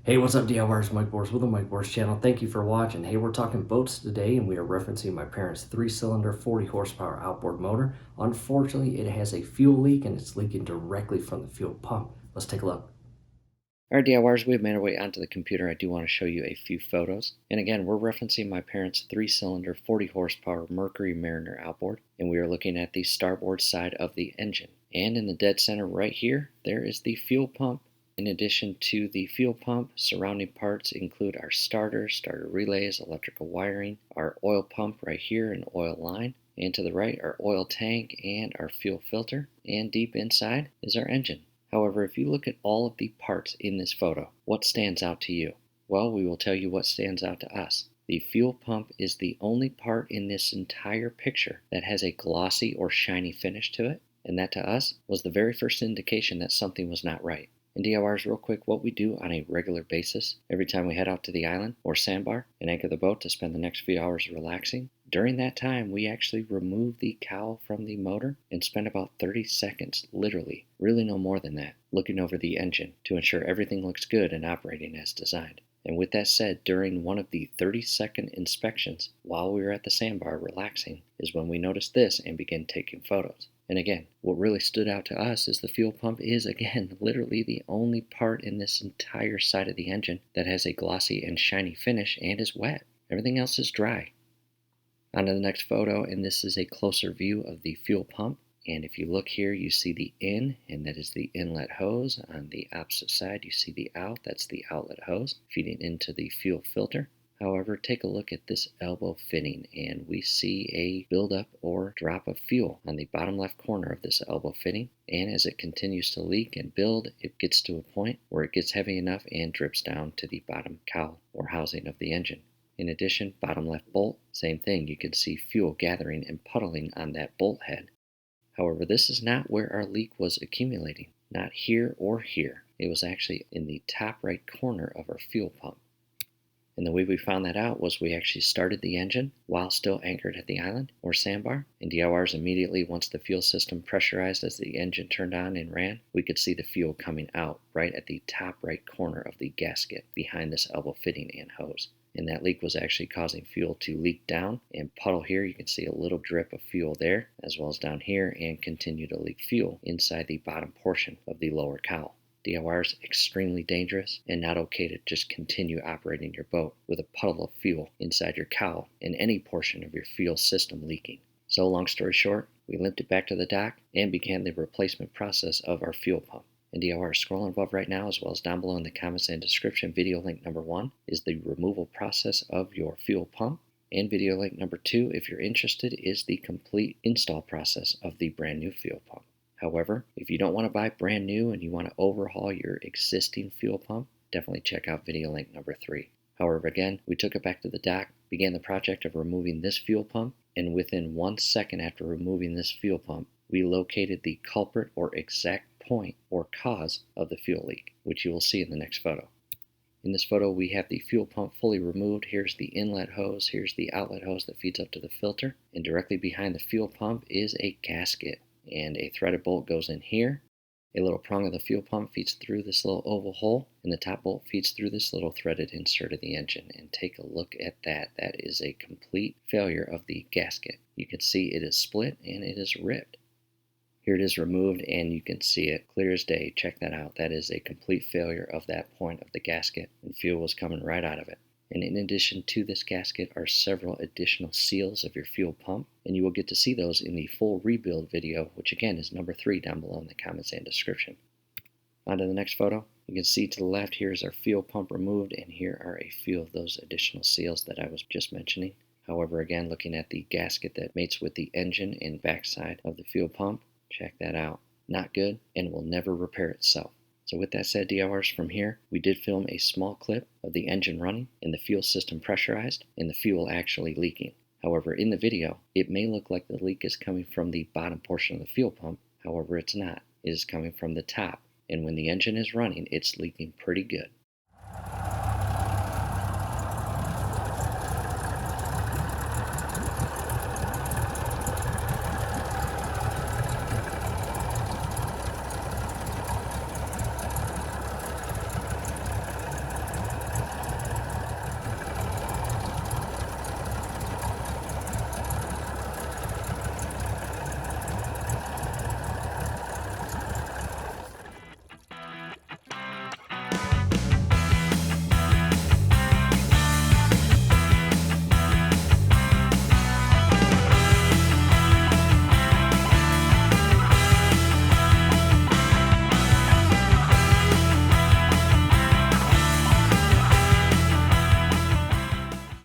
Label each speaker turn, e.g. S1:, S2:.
S1: Hey, what's up, DIYers? Mike Bors with the Mike Bors channel. Thank you for watching. Hey, we're talking boats today, and we are referencing my parents' 3-cylinder, 40 horsepower outboard motor. Unfortunately, it has a fuel leak, and it's leaking directly from the fuel pump. Let's take a look.
S2: Alright, DIYers, we've made our way onto the computer. I do want to show you a few photos. And again, we're referencing my parents' 3-cylinder, 40 horsepower Mercury Mariner outboard, and we are looking at the starboard side of the engine. And in the dead center right here, there is the fuel pump. In addition to the fuel pump, surrounding parts include our starter relays, electrical wiring, our oil pump right here, an oil line, and to the right, our oil tank and our fuel filter. And deep inside is our engine. However, if you look at all of the parts in this photo, what stands out to you? Well, we will tell you what stands out to us. The fuel pump is the only part in this entire picture that has a glossy or shiny finish to it, and that to us was the very first indication that something was not right. And DIYers, real quick, what we do on a regular basis every time we head out to the island or sandbar and anchor the boat to spend the next few hours relaxing, during that time we actually remove the cowl from the motor and spend about 30 seconds, literally, really no more than that, looking over the engine to ensure everything looks good and operating as designed. And with that said, during one of the 30-second inspections while we were at the sandbar relaxing is when we noticed this and began taking photos. And again, what really stood out to us is the fuel pump is, again, literally the only part in this entire side of the engine that has a glossy and shiny finish and is wet. Everything else is dry. On to the next photo, and this is a closer view of the fuel pump. And if you look here, you see the in, and that is the inlet hose. On the opposite side, you see the out, that's the outlet hose, feeding into the fuel filter. However, take a look at this elbow fitting, and we see a buildup or drop of fuel on the bottom left corner of this elbow fitting. And as it continues to leak and build, it gets to a point where it gets heavy enough and drips down to the bottom cowl or housing of the engine. In addition, bottom left bolt, same thing, you can see fuel gathering and puddling on that bolt head. However, this is not where our leak was accumulating, not here or here. It was actually in the top right corner of our fuel pump. And the way we found that out was we actually started the engine while still anchored at the island or sandbar. And DIYers immediately, once the fuel system pressurized as the engine turned on and ran, we could see the fuel coming out right at the top right corner of the gasket behind this elbow fitting and hose. And that leak was actually causing fuel to leak down and puddle here. You can see a little drip of fuel there, as well as down here, and continue to leak fuel inside the bottom portion of the lower cowl. DIYers, extremely dangerous and not okay to just continue operating your boat with a puddle of fuel inside your cowl and any portion of your fuel system leaking. So long story short, we limped it back to the dock and began the replacement process of our fuel pump. And DIYers, scrolling above right now, as well as down below in the comments and description, video link number 1 is the removal process of your fuel pump. And video link number 2, if you're interested, is the complete install process of the brand new fuel pump. However, if you don't want to buy brand new and you want to overhaul your existing fuel pump, definitely check out video link number 3. However, again, we took it back to the dock, began the project of removing this fuel pump, and within 1 second after removing this fuel pump, we located the culprit or exact point or cause of the fuel leak, which you will see in the next photo. In this photo, we have the fuel pump fully removed. Here's the inlet hose, here's the outlet hose that feeds up to the filter, and directly behind the fuel pump is a gasket. And a threaded bolt goes in here. A little prong of the fuel pump feeds through this little oval hole, and the top bolt feeds through this little threaded insert of the engine. And take a look at that. That is a complete failure of the gasket. You can see it is split and it is ripped. Here it is removed, and you can see it clear as day. Check that out. That is a complete failure of that point of the gasket, and fuel was coming right out of it. And in addition to this gasket are several additional seals of your fuel pump, and you will get to see those in the full rebuild video, which again is number 3 down below in the comments and description. On to the next photo. You can see to the left here is our fuel pump removed, and here are a few of those additional seals that I was just mentioning. However, again, looking at the gasket that mates with the engine and backside of the fuel pump, check that out. Not good, and will never repair itself. So with that said, DIYers, from here, we did film a small clip of the engine running and the fuel system pressurized and the fuel actually leaking. However, in the video, it may look like the leak is coming from the bottom portion of the fuel pump. However, it's not. It is coming from the top. And when the engine is running, it's leaking pretty good.